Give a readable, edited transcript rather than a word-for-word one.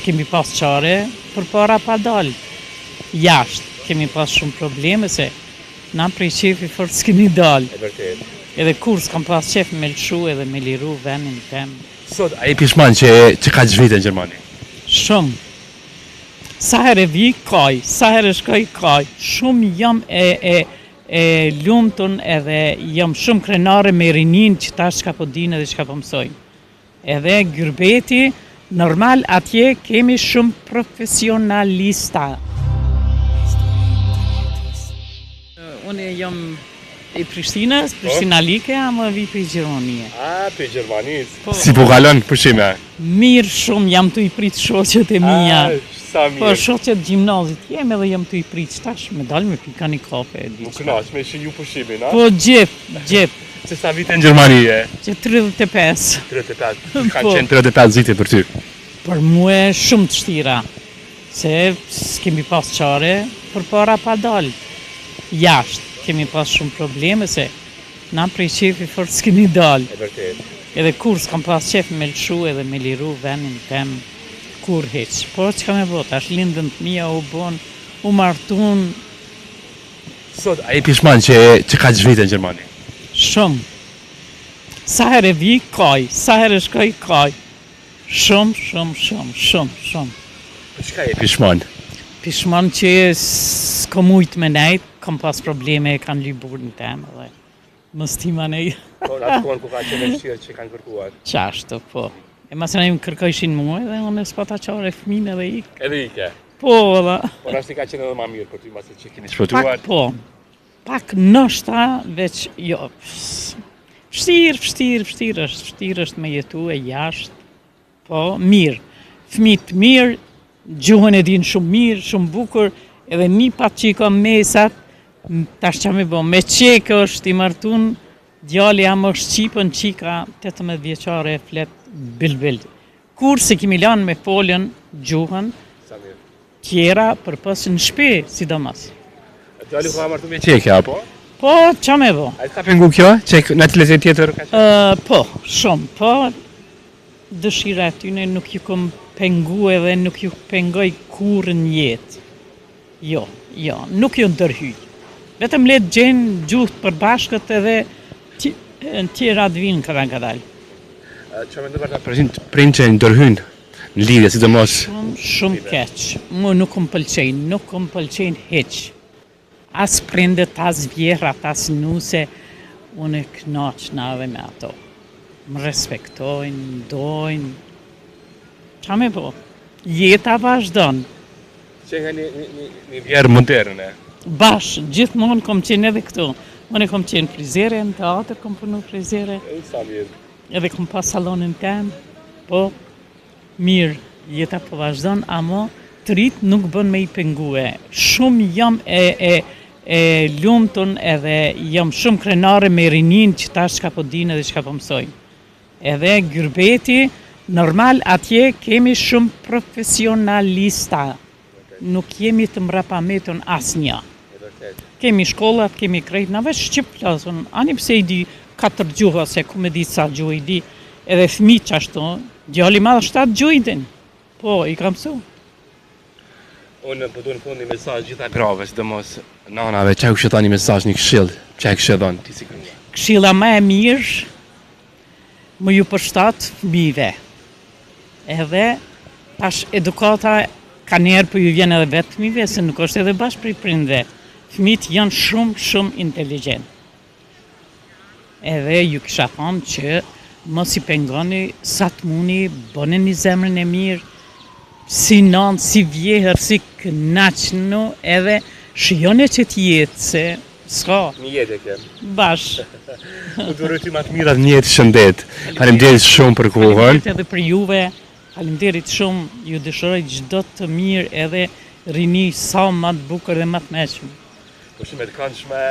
s'kemi pas qare, për para pa dalë. Jashtë, kemi pas shumë probleme se na prej qefi fort s'kemi dalë. E vërtet. Edhe kur s'kam pas qef me lëshu edhe me liru venin tem. Sot, a i pishman që ka që vite në Gjermani? Shumë. Sa herë vi, kaj, sa herë shkoj, kaj. Shumë jam e lumëtun edhe jam shumë krenare me rinin që ta shka po dinë edhe shka po mësojnë. Edhe Gyrbeti, normal atje kemi shumë profesionalista. Unë jam i Prishtinës, Prishtinalike, ama vi për Gjermanie. A, për Gjermanis. Po. Si po kalon pushime? Mirë shumë, jam të i pritë shoqet e mija. Sa mirë. Po shoqet gjimnazit jem edhe jam të i pritë. Tash me dalë me pika një kafe. Nuk kënaq me shi ju pushimin, a? Po gjep. Se sa vite në Gjermani e? Që 35. 35. Ka Po. qenë 35 vite për ty. Për mua shumë të shtira. Se s'kemi pas qare, për para pa dalë. Jashtë, kemi pas shumë probleme se na prej qefi fort s'kemi dalë. E vërtet. Edhe kur s'kam pas qef me lëshu edhe me liru venin tem, kur heq. Po që ka me bot, tash lindën të mija u bon, u martun, Sot, a i pishman që ka që vite në Gjermani? shumë. Sa herë vi, kaj, sa herë shkoj, kaj. Shumë. Për çka e pishman? Pishman që s'kom ujt me nejt, kam pas probleme, kanë ly burën tem, edhe mos ti ma nej. Po, në atë kohën ku ka qenë vështirë që kanë kërkuar. Qashtu, po. E mas në më kërkojshin mua edhe unë s'pata qare fëmin edhe ik. Edhe ike. Po, edhe. Po, nështë ka qenë edhe ma mirë për ty, masi që keni shpëtuar. Pak po, pak nështa, veç jo, vështirë është me jetu e jashtë, po, mirë, fëmit mirë, gjuhën e din shumë mirë, shumë bukur, edhe një pat që i ka mesat, tash që me bo, me qekë është i martun, djali jam është qipën qika, 18 vjeqare e flet bilbil. Kur se kimi lanë me folën gjuhën, Sa mirë. tjera për pësë në shpi, sidomos. Djali ku ka martu me qeke, apo? Po, që me bo? A i ka pengu kjo? Qek në të lezen tjetër ka qenë? Po, shumë, po, dëshira e tyne nuk ju kom pengu edhe nuk ju pengoj kur në jetë. Jo, nuk ju ndërhyj. Vetëm letë gjenë gjuhët për bashkët edhe tjera të vinë këdal. Që me ndërë të prind që ndërhyn në lidhje, sidomos. Shumë keq. Mu nuk më pëlqejnë heq. As prindet, as vjehrat, as nuse, unë e knaqnave me ato. Më respektojnë, dojnë. Qa me po? Jeta vazhdon. Që nga një vjerë modern, e? Gjithmonë kom qenë edhe këtu. Unë e kom qenë frizere, në teatr kom punu frizere, Sa mirë. edhe kom pas salonin tem. Po, mirë, jeta po vazhdon, amo të rritë nuk bën me i pengue. Shumë jam e lumëtun edhe jam shumë krenare me rinin që ta shka po dinë edhe shka po mësojnë. Edhe Gyrbeti, normal atje kemi shumë profesionalista. Nuk jemi të mrapametun asnja. Kemi shkollat, kemi krejt, na veç Shqip flasën, ani pse i di 4 gjuha, se ku me di sa gjuhë i di, edhe fëmi qashtu, djali madhë 7 gjuhë i din. Po, i kam su. Unë po duhet në fund një mesazh gjitha grave, sidomos nanave, që e kështë një mesazh, një këshill, që e kështë dhënë, ti si kërë? Këshilla më e mirë, më ju përshtat fëmijëve. Edhe, tash edukata ka njerë për ju vjen edhe vetë fëmijëve, se nuk është edhe bashkë për i prindve. Fëmijët janë shumë inteligent. Edhe ju kisha thonë që mos i pengoni sa të muni, bëni një zemrën e mirë, si nanë, si vjehër, si kënaqnu, edhe shijone që t'jetë, se s'ka. Një jetë e kemë. Bashkë. Të duroj ty ma të mirat një jetë shëndet. Faleminderit shumë për kohën. Faleminderit edhe për juve, faleminderit shumë, ju dëshiroj çdo të mirë edhe rini sa më të bukur dhe më të mëshme. Pushime të këndshme.